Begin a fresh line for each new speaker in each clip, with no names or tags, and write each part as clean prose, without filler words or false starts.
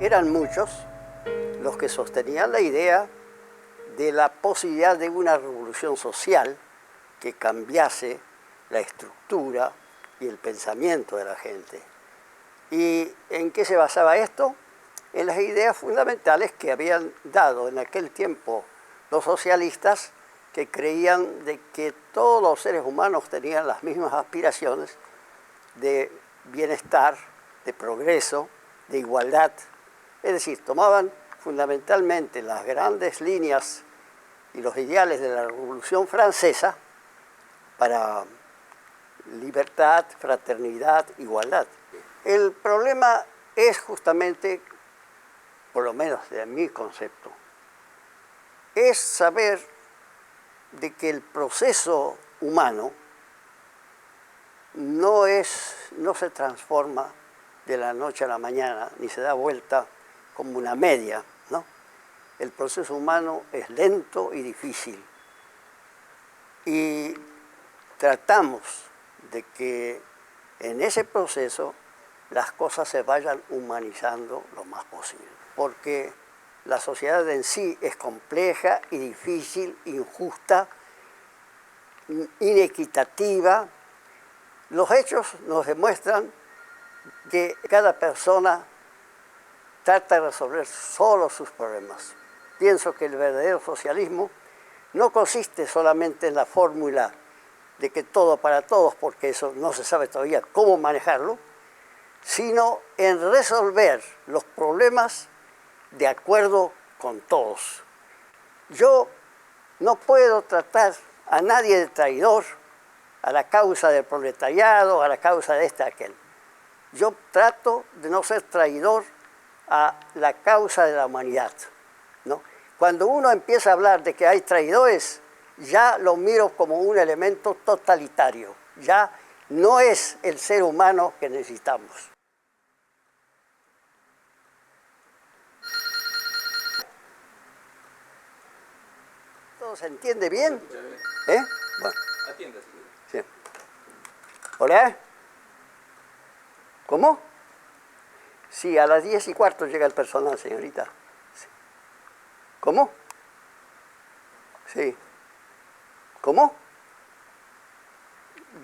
eran muchos los que sostenían la idea de la posibilidad de una revolución social que cambiase la estructura y el pensamiento de la gente. ¿Y en qué se basaba esto? En las ideas fundamentales que habían dado en aquel tiempo los socialistas, que creían de que todos los seres humanos tenían las mismas aspiraciones de bienestar, de progreso, de igualdad. Es decir, tomaban fundamentalmente las grandes líneas y los ideales de la Revolución Francesa para libertad, fraternidad, igualdad. El problema es justamente, por lo menos de mi concepto, es saber de que el proceso humano no se transforma de la noche a la mañana, ni se da vuelta como una media, ¿no? El proceso humano es lento y difícil. Y tratamos de que en ese proceso las cosas se vayan humanizando lo más posible. Porque la sociedad en sí es compleja y difícil, injusta, inequitativa. Los hechos nos demuestran que cada persona trata de resolver solo sus problemas. Pienso que el verdadero socialismo no consiste solamente en la fórmula de que todo para todos, porque eso no se sabe todavía cómo manejarlo, sino en resolver los problemas de acuerdo con todos. Yo no puedo tratar a nadie de traidor, a la causa del proletariado, a la causa de aquel. Yo trato de no ser traidor a la causa de la humanidad, ¿no? Cuando uno empieza a hablar de que hay traidores, ya lo miro como un elemento totalitario. Ya no es el ser humano que necesitamos. ¿Todo se entiende bien? ¿Eh? Bueno.
Atienda,
sí. ¿Hola? ¿Cómo? Sí, a las 10:15 llega el personal, señorita. Sí. ¿Cómo? Sí. ¿Cómo?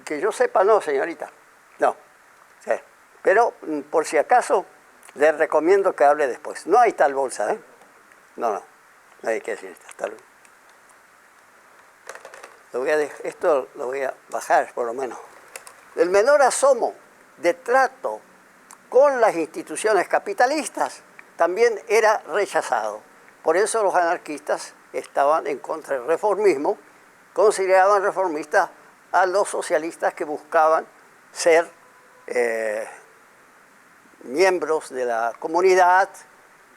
Que yo sepa, no, señorita. No. Sí. Pero, por si acaso, le recomiendo que hable después. No hay tal bolsa, ¿eh? No hay que decir tal. Esto lo voy a bajar, por lo menos. El menor asomo de trato con las instituciones capitalistas también era rechazado. Por eso los anarquistas estaban en contra del reformismo, consideraban reformistas a los socialistas que buscaban ser miembros de la comunidad,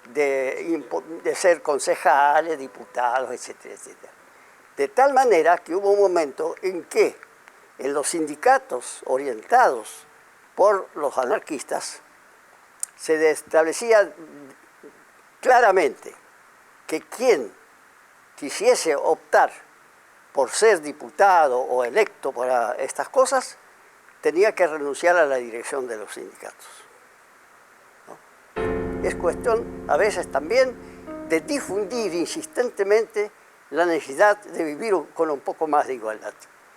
de ser concejales, diputados, etcétera, etcétera. De tal manera que hubo un momento en que en los sindicatos orientados por los anarquistas se establecía claramente que quien quisiese optar por ser diputado o electo para estas cosas tenía que renunciar a la dirección de los sindicatos, ¿no? Es cuestión a veces también de difundir insistentemente la necesidad de vivir con un poco más de igualdad.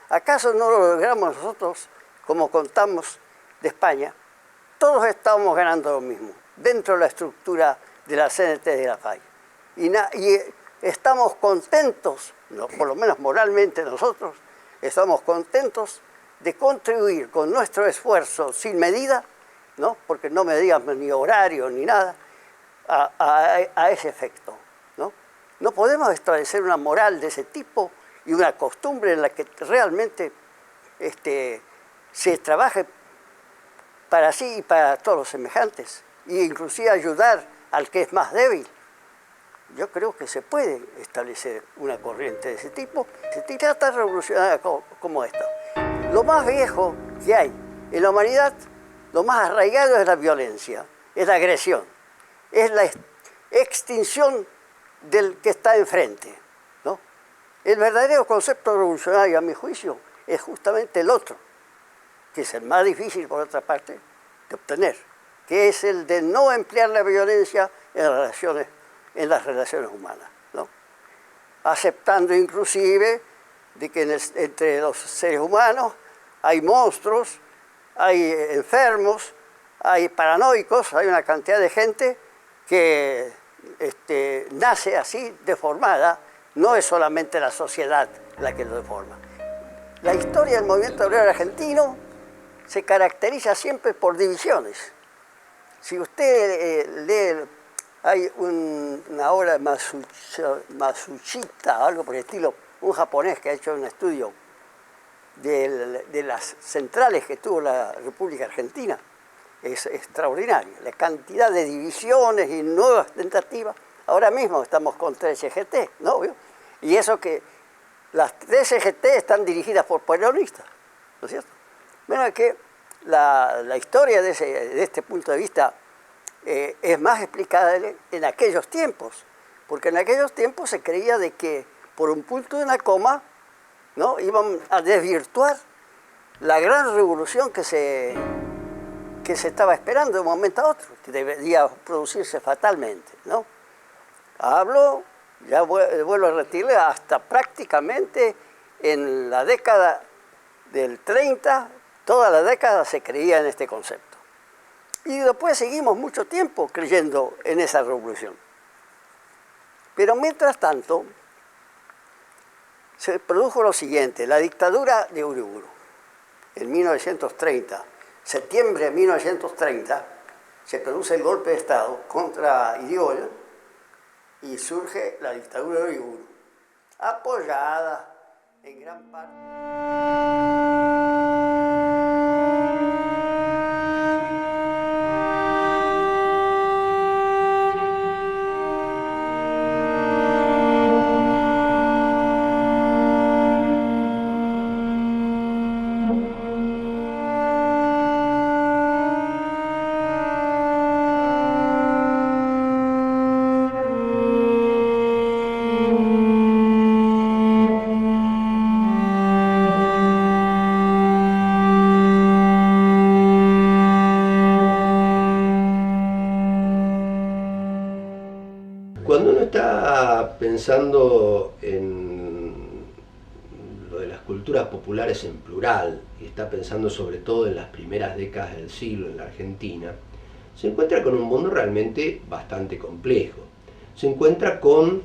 ¿Acaso no lo logramos nosotros, como contamos de España? Todos estamos ganando lo mismo, dentro de la estructura de la CNT de la FAI. Y estamos contentos, no, por lo menos moralmente nosotros, estamos contentos de contribuir con nuestro esfuerzo sin medida, ¿no? Porque no medíamos ni horario ni nada, a ese efecto, ¿no? No podemos establecer una moral de ese tipo y una costumbre en la que realmente se trabaje para sí y para todos los semejantes, e inclusive ayudar al que es más débil. Yo creo que se puede establecer una corriente de ese tipo tan revolucionaria como esta. Lo más viejo que hay en la humanidad, lo más arraigado es la violencia, es la agresión, es la extinción del que está enfrente, ¿no? El verdadero concepto revolucionario, a mi juicio, es justamente el otro, que es el más difícil, por otra parte, de obtener, que es el de no emplear la violencia en las relaciones humanas, ¿no? Aceptando inclusive de que entre los seres humanos hay monstruos, hay enfermos, hay paranoicos, hay una cantidad de gente que nace así, deformada. No es solamente la sociedad la que lo deforma. La historia del movimiento obrero argentino se caracteriza siempre por divisiones. Si usted lee, hay una obra de Matsushita, algo por el estilo, un japonés que ha hecho un estudio de las centrales que tuvo la República Argentina, es extraordinario. La cantidad de divisiones y nuevas tentativas. Ahora mismo estamos con 3 CGT, ¿no? Y eso que las 3 CGT están dirigidas por peronistas, ¿no es cierto? Bueno, que la historia de este punto de vista es más explicable en aquellos tiempos, porque en aquellos tiempos se creía de que por un punto de una coma, ¿no?, iban a desvirtuar la gran revolución que se estaba esperando de un momento a otro, que debería producirse fatalmente, ¿no? Hablo, ya vuelvo a retirarle, hasta prácticamente en la década del 30, toda la década se creía en este concepto. Y después seguimos mucho tiempo creyendo en esa revolución. Pero mientras tanto, se produjo lo siguiente: la dictadura de Uriburu, en 1930, septiembre de 1930, se produce el golpe de Estado contra Irigoyen y surge la dictadura de Uriburu, apoyada en gran parte.
Cuando uno está pensando en lo de las culturas populares en plural, y está pensando sobre todo en las primeras décadas del siglo en la Argentina, se encuentra con un mundo realmente bastante complejo. Se encuentra con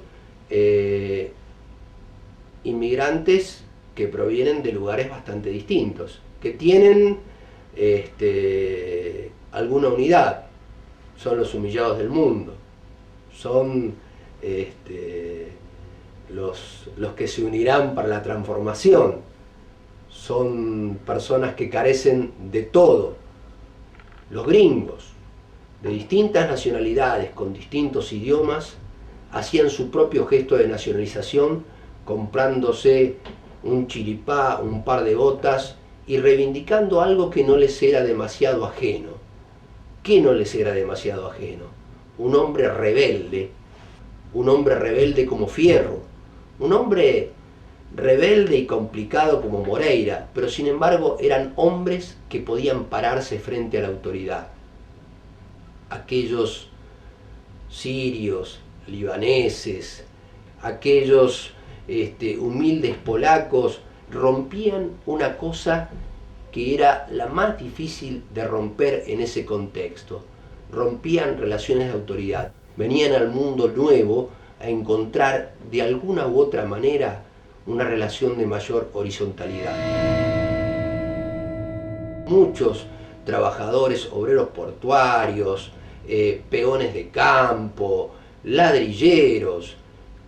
inmigrantes que provienen de lugares bastante distintos, que tienen alguna unidad. Son los humillados del mundo, son los que se unirán para la transformación, son personas que carecen de todo, los gringos, de distintas nacionalidades, con distintos idiomas, hacían su propio gesto de nacionalización, comprándose un chiripá, un par de botas, y reivindicando algo que no les era demasiado ajeno. ¿Qué no les era demasiado ajeno? Un hombre rebelde como Fierro, un hombre rebelde y complicado como Moreira, pero sin embargo eran hombres que podían pararse frente a la autoridad. Aquellos sirios, libaneses, aquellos humildes polacos rompían una cosa que era la más difícil de romper en ese contexto. Rompían relaciones de autoridad. Venían al mundo nuevo a encontrar de alguna u otra manera una relación de mayor horizontalidad. Muchos trabajadores, obreros portuarios, peones de campo, ladrilleros,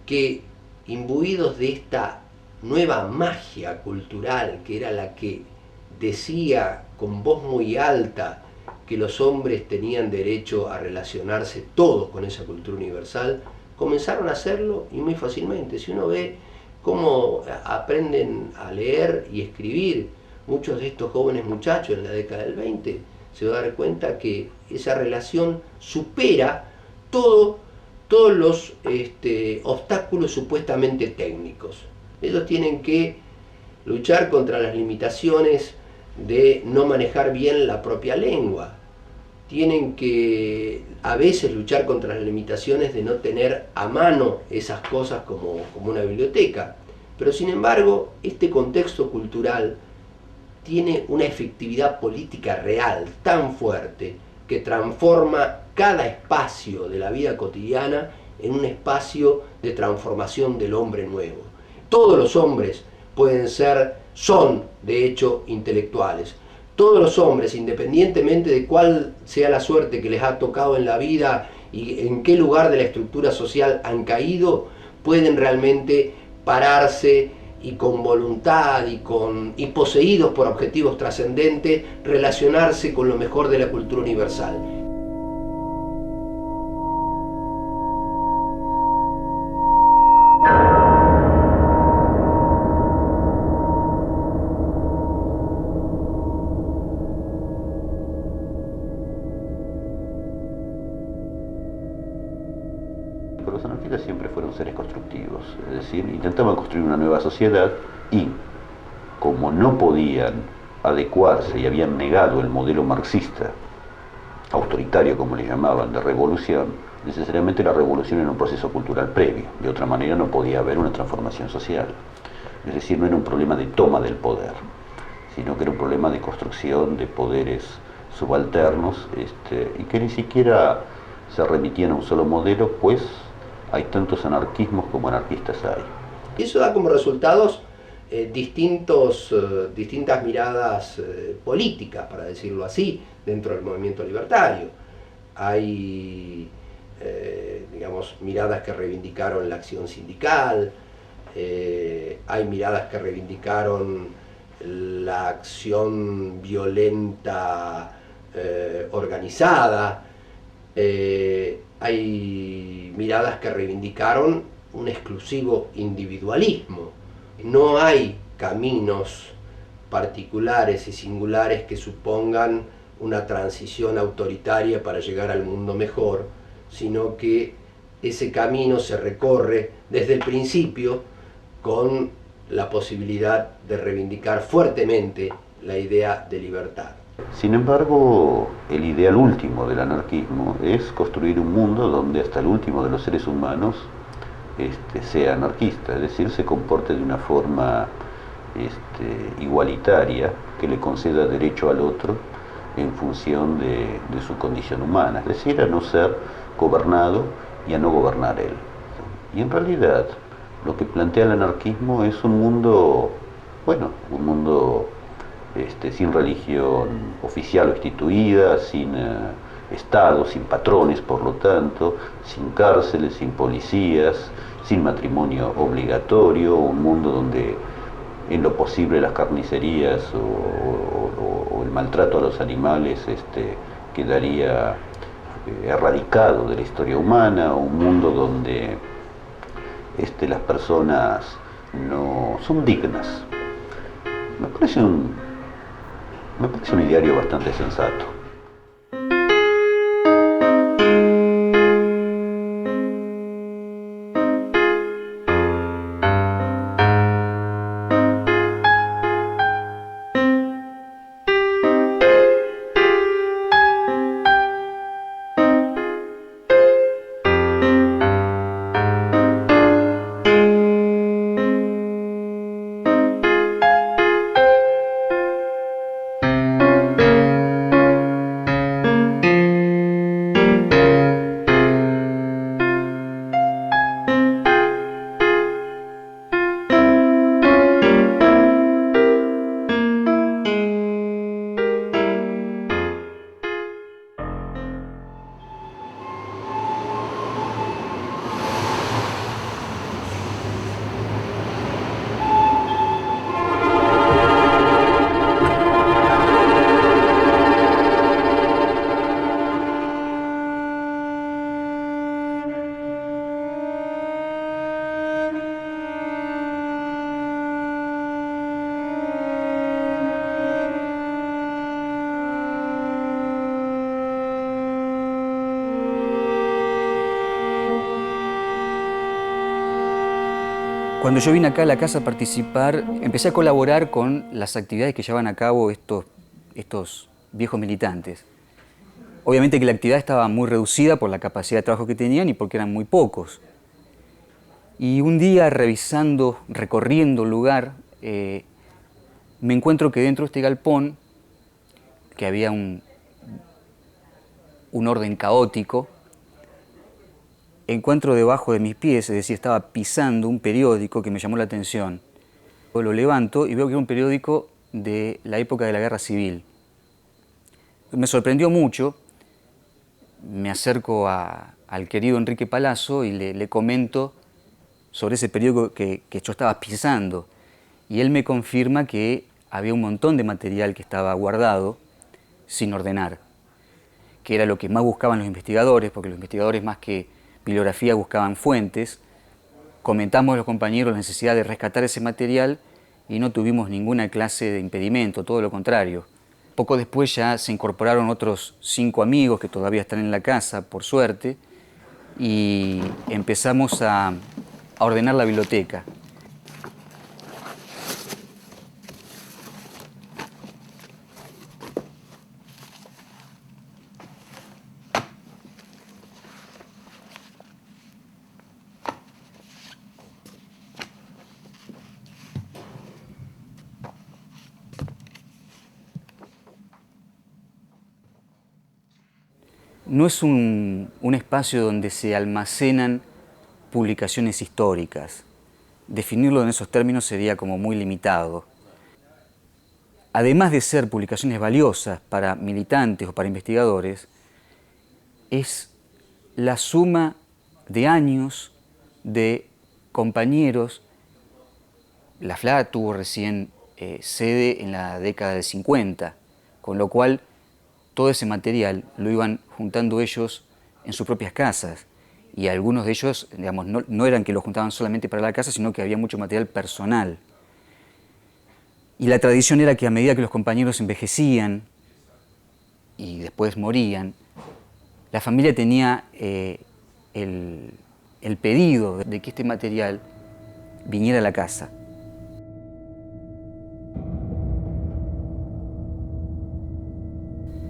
que imbuidos de esta nueva magia cultural, que era la que decía con voz muy alta que los hombres tenían derecho a relacionarse todos con esa cultura universal, comenzaron a hacerlo, y muy fácilmente. Si uno ve cómo aprenden a leer y escribir muchos de estos jóvenes muchachos en la década del 20, se va a dar cuenta que esa relación supera todos los obstáculos supuestamente técnicos. Ellos tienen que luchar contra las limitaciones de no manejar bien la propia lengua. tienen que a veces luchar contra las limitaciones de no tener a mano esas cosas como una biblioteca. Pero sin embargo, este contexto cultural tiene una efectividad política real tan fuerte que transforma cada espacio de la vida cotidiana en un espacio de transformación del hombre nuevo. Todos los hombres son de hecho intelectuales. Todos los hombres, independientemente de cuál sea la suerte que les ha tocado en la vida y en qué lugar de la estructura social han caído, pueden realmente pararse y con voluntad y poseídos por objetivos trascendentes, relacionarse con lo mejor de la cultura universal.
Los anarquistas siempre fueron seres constructivos, es decir, intentaban construir una nueva sociedad y, como no podían adecuarse y habían negado el modelo marxista, autoritario como le llamaban, de revolución, necesariamente la revolución era un proceso cultural previo, de otra manera no podía haber una transformación social. Es decir, no era un problema de toma del poder, sino que era un problema de construcción de poderes subalternos y que ni siquiera se remitían a un solo modelo, pues hay tantos anarquismos como anarquistas hay.
Eso da como resultados distintas miradas políticas, para decirlo así, dentro del movimiento libertario. Hay, miradas que reivindicaron la acción sindical, hay miradas que reivindicaron la acción violenta organizada, hay miradas que reivindicaron un exclusivo individualismo. No hay caminos particulares y singulares que supongan una transición autoritaria para llegar al mundo mejor, sino que ese camino se recorre desde el principio con la posibilidad de reivindicar fuertemente la idea de libertad.
Sin embargo, el ideal último del anarquismo es construir un mundo donde hasta el último de los seres humanos sea anarquista, es decir, se comporte de una forma igualitaria, que le conceda derecho al otro en función de su condición humana, es decir, a no ser gobernado y a no gobernar él. Y en realidad, lo que plantea el anarquismo es un mundo, sin religión oficial o instituida, sin Estado, sin patrones, por lo tanto, sin cárceles, sin policías, sin matrimonio obligatorio, un mundo donde en lo posible las carnicerías o el maltrato a los animales quedaría erradicado de la historia humana, un mundo donde las personas no son dignas. Me parece un ideario bastante sensato.
Cuando yo vine acá a la casa a participar, empecé a colaborar con las actividades que llevaban a cabo estos viejos militantes. Obviamente que la actividad estaba muy reducida por la capacidad de trabajo que tenían y porque eran muy pocos. Y un día recorriendo el lugar, me encuentro que dentro de este galpón, que había un orden caótico, encuentro debajo de mis pies, es decir, estaba pisando un periódico que me llamó la atención. Lo levanto y veo que era un periódico de la época de la Guerra Civil. Me sorprendió mucho, me acerco al querido Enrique Palazzo y le comento sobre ese periódico que yo estaba pisando. Y él me confirma que había un montón de material que estaba guardado sin ordenar, que era lo que más buscaban los investigadores, porque los investigadores más que bibliografía buscaban fuentes. Comentamos a los compañeros la necesidad de rescatar ese material y no tuvimos ninguna clase de impedimento, todo lo contrario. Poco después ya se incorporaron otros 5 amigos que todavía están en la casa, por suerte, y empezamos a ordenar la biblioteca. No es un espacio donde se almacenan publicaciones históricas. Definirlo en esos términos sería como muy limitado. Además de ser publicaciones valiosas para militantes o para investigadores, es la suma de años de compañeros. La FLA tuvo recién sede en la década del 50, con lo cual todo ese material lo iban juntando ellos en sus propias casas. Y algunos de ellos, digamos, no eran que lo juntaban solamente para la casa, sino que había mucho material personal. Y la tradición era que a medida que los compañeros envejecían y después morían, la familia tenía el pedido de que este material viniera a la casa.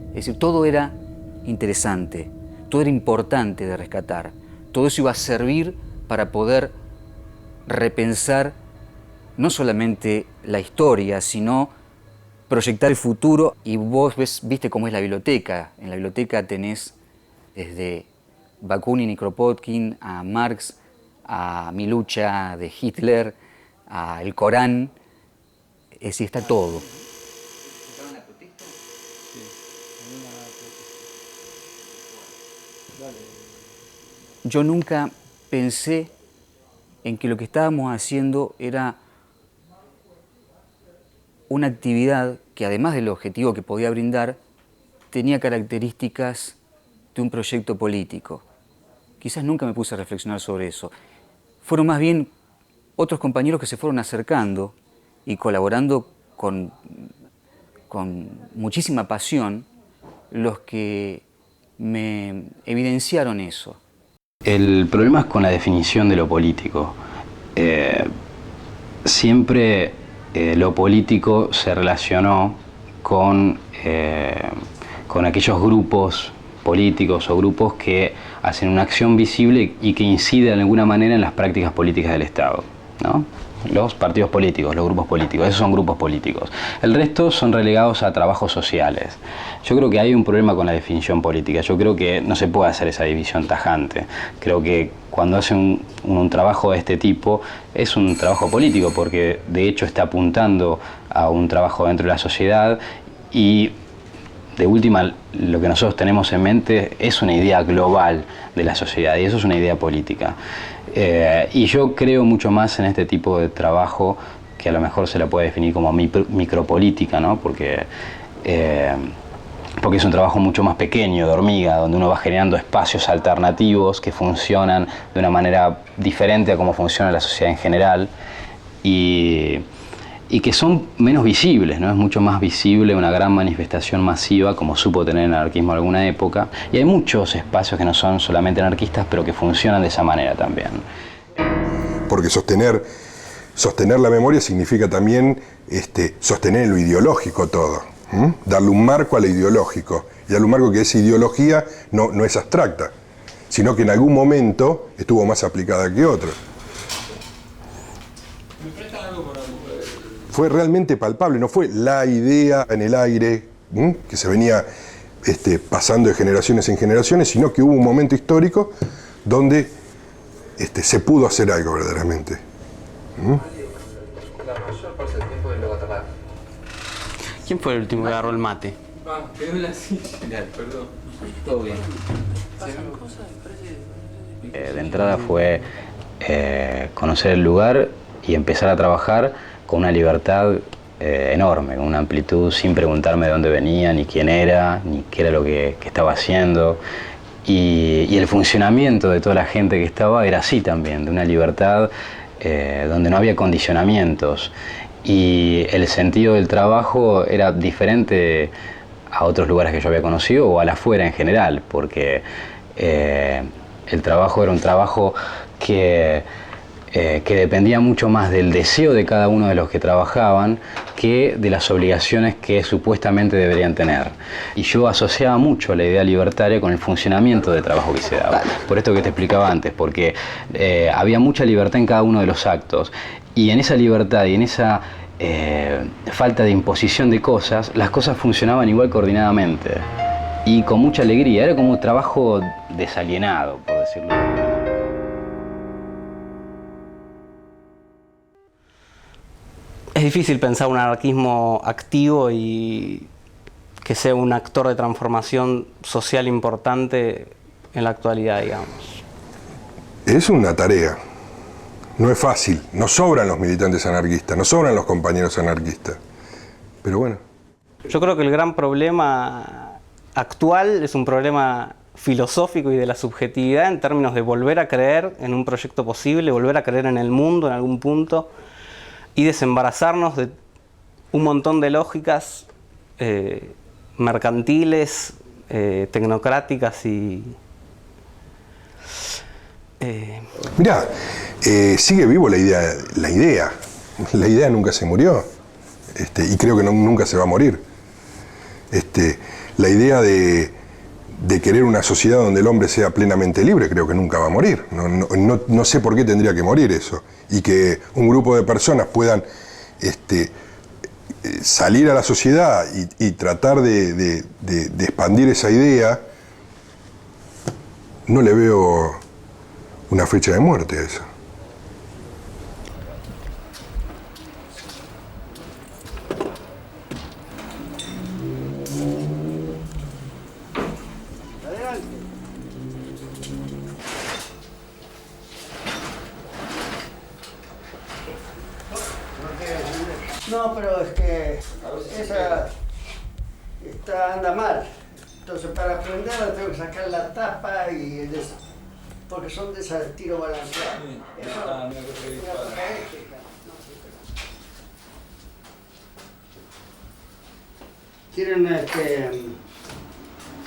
Es decir, todo era interesante, todo era importante de rescatar. Todo eso iba a servir para poder repensar no solamente la historia, sino proyectar el futuro. Y vos viste cómo es la biblioteca. En la biblioteca tenés desde Bakunin y Kropotkin, a Marx, a mi lucha de Hitler, a el Corán. Es decir, está todo. Yo nunca pensé en que lo que estábamos haciendo era una actividad que, además del objetivo que podía brindar, tenía características de un proyecto político. Quizás nunca me puse a reflexionar sobre eso. Fueron más bien otros compañeros que se fueron acercando y colaborando con muchísima pasión los que me evidenciaron eso.
El problema es con la definición de lo político. Siempre lo político se relacionó con aquellos grupos políticos o grupos que hacen una acción visible y que incide de alguna manera en las prácticas políticas del Estado, ¿no? Los partidos políticos, los grupos políticos, esos son grupos políticos. El resto son relegados a trabajos sociales. Yo creo que hay un problema con la definición política. Yo creo que no se puede hacer esa división tajante. Creo que cuando hace un trabajo de este tipo es un trabajo político porque de hecho está apuntando a un trabajo dentro de la sociedad y de última lo que nosotros tenemos en mente es una idea global de la sociedad y eso es una idea política. Y yo creo mucho más en este tipo de trabajo que a lo mejor se la puede definir como micropolítica, ¿no? Porque es un trabajo mucho más pequeño, de hormiga, donde uno va generando espacios alternativos que funcionan de una manera diferente a cómo funciona la sociedad en general y que son menos visibles, ¿no? Es mucho más visible una gran manifestación masiva como supo tener el anarquismo en alguna época y hay muchos espacios que no son solamente anarquistas pero que funcionan de esa manera también.
Porque sostener la memoria significa también sostener lo ideológico todo. darle un marco a lo ideológico, y darle un marco que esa ideología no es abstracta, sino que en algún momento estuvo más aplicada que otro. Fue realmente palpable, no fue la idea en el aire que se venía pasando de generaciones en generaciones, sino que hubo un momento histórico donde se pudo hacer algo verdaderamente.
La mayor parte del tiempo es luego tapar.
¿Quién fue el último que agarró el mate?
Quedó en la silla. Perdón. Todo bien.
De entrada fue conocer el lugar y empezar a trabajar con una libertad enorme, con una amplitud, sin preguntarme de dónde venía, ni quién era, ni qué era lo que estaba haciendo. Y el funcionamiento de toda la gente que estaba era así también, de una libertad donde no había condicionamientos. Y el sentido del trabajo era diferente a otros lugares que yo había conocido o a la afuera en general, porque el trabajo era un trabajo que dependía mucho más del deseo de cada uno de los que trabajaban que de las obligaciones que supuestamente deberían tener. Y yo asociaba mucho la idea libertaria con el funcionamiento del trabajo que se daba. Por esto que te explicaba antes, porque había mucha libertad en cada uno de los actos, y en esa libertad y en esa falta de imposición de cosas, las cosas funcionaban igual coordinadamente y con mucha alegría. Era como un trabajo desalienado, por decirlo de alguna manera.
Es difícil pensar un anarquismo activo y que sea un actor de transformación social importante en la actualidad, digamos.
Es una tarea. No es fácil. Nos sobran los militantes anarquistas, nos sobran los compañeros anarquistas. Pero bueno.
Yo creo que el gran problema actual es un problema filosófico y de la subjetividad en términos de volver a creer en un proyecto posible, volver a creer en el mundo en algún punto y desembarazarnos de un montón de lógicas mercantiles, tecnocráticas y...
Mirá, sigue vivo la idea. La idea nunca se murió. Y creo que nunca se va a morir. La idea de querer una sociedad donde el hombre sea plenamente libre creo que nunca va a morir. No sé por qué tendría que morir eso. Y que un grupo de personas puedan salir a la sociedad y tratar de expandir esa idea, no le veo una fecha de muerte a eso.
No, pero es que esa anda mal. Entonces para aprenderla tengo que sacar la tapa y porque son de ese tiro balanceado. Eso es una cosa ética. ¿Quieren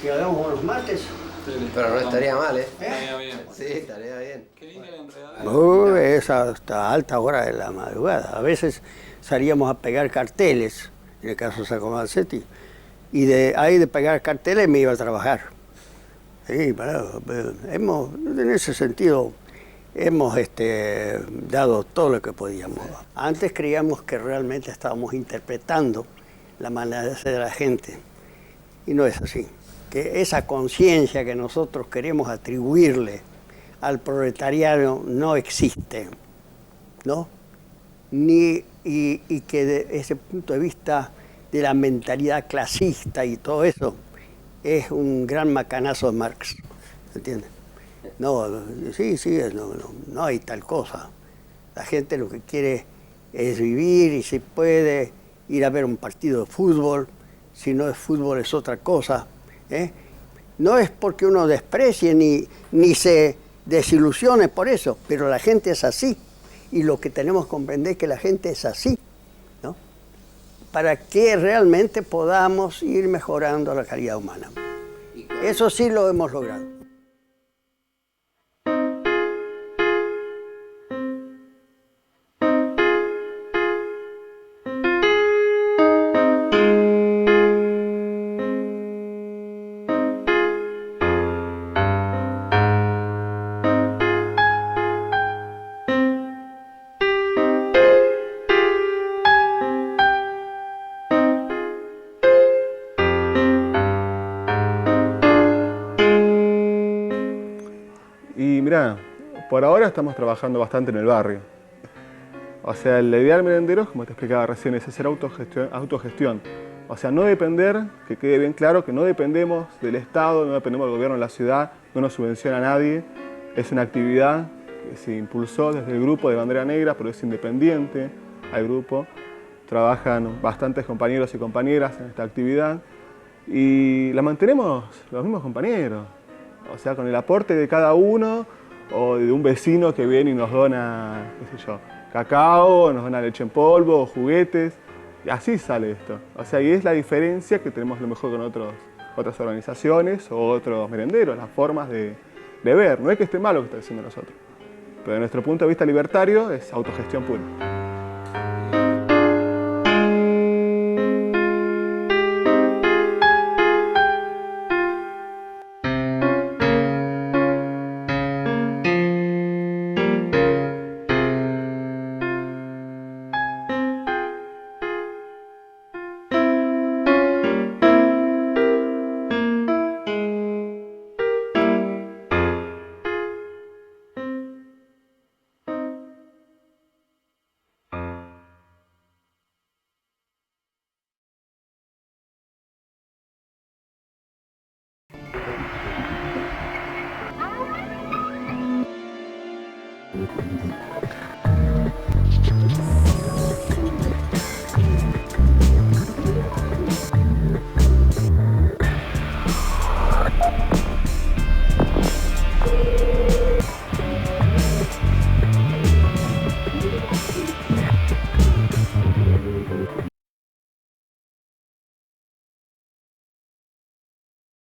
que hagamos unos mates?
Pero no estaría mal, ¿eh?
Estaría bien.
Sí, estaría bien.
Qué linda la enredada.
Es hasta alta hora de la madrugada. A veces salíamos a pegar carteles, en el caso de San Comancetti, y ahí de pegar carteles me iba a trabajar. Sí, en ese sentido hemos dado todo lo que podíamos. Antes creíamos que realmente estábamos interpretando la manera de ser de la gente, y no es así. Que esa conciencia que nosotros queremos atribuirle al proletariado no existe, ¿no? Y que desde ese punto de vista de la mentalidad clasista y todo eso, es un gran macanazo de Marx, ¿entiendes? No, no hay tal cosa. La gente lo que quiere es vivir y si puede ir a ver un partido de fútbol, si no es fútbol es otra cosa, ¿eh? No es porque uno desprecie ni se desilusione por eso, pero la gente es así y lo que tenemos que comprender es que la gente es así, ¿no? Para que realmente podamos ir mejorando la calidad humana. Eso sí lo hemos logrado.
mirá, por ahora estamos trabajando bastante en el barrio. O sea, la idea del merendero, como te explicaba recién, es hacer autogestión. O sea, no depender, que quede bien claro, que no dependemos del Estado, no dependemos del gobierno de la ciudad, no nos subvenciona a nadie. Es una actividad que se impulsó desde el grupo de Bandera Negra, pero es independiente al grupo. Trabajan bastantes compañeros y compañeras en esta actividad y la mantenemos los mismos compañeros. O sea, con el aporte de cada uno o de un vecino que viene y nos dona, qué sé yo, cacao, nos dona leche en polvo, juguetes. Y así sale esto. O sea, y es la diferencia que tenemos a lo mejor con otras organizaciones o otros merenderos, las formas de ver. No es que esté mal lo que está diciendo nosotros, pero desde nuestro punto de vista libertario es autogestión pura.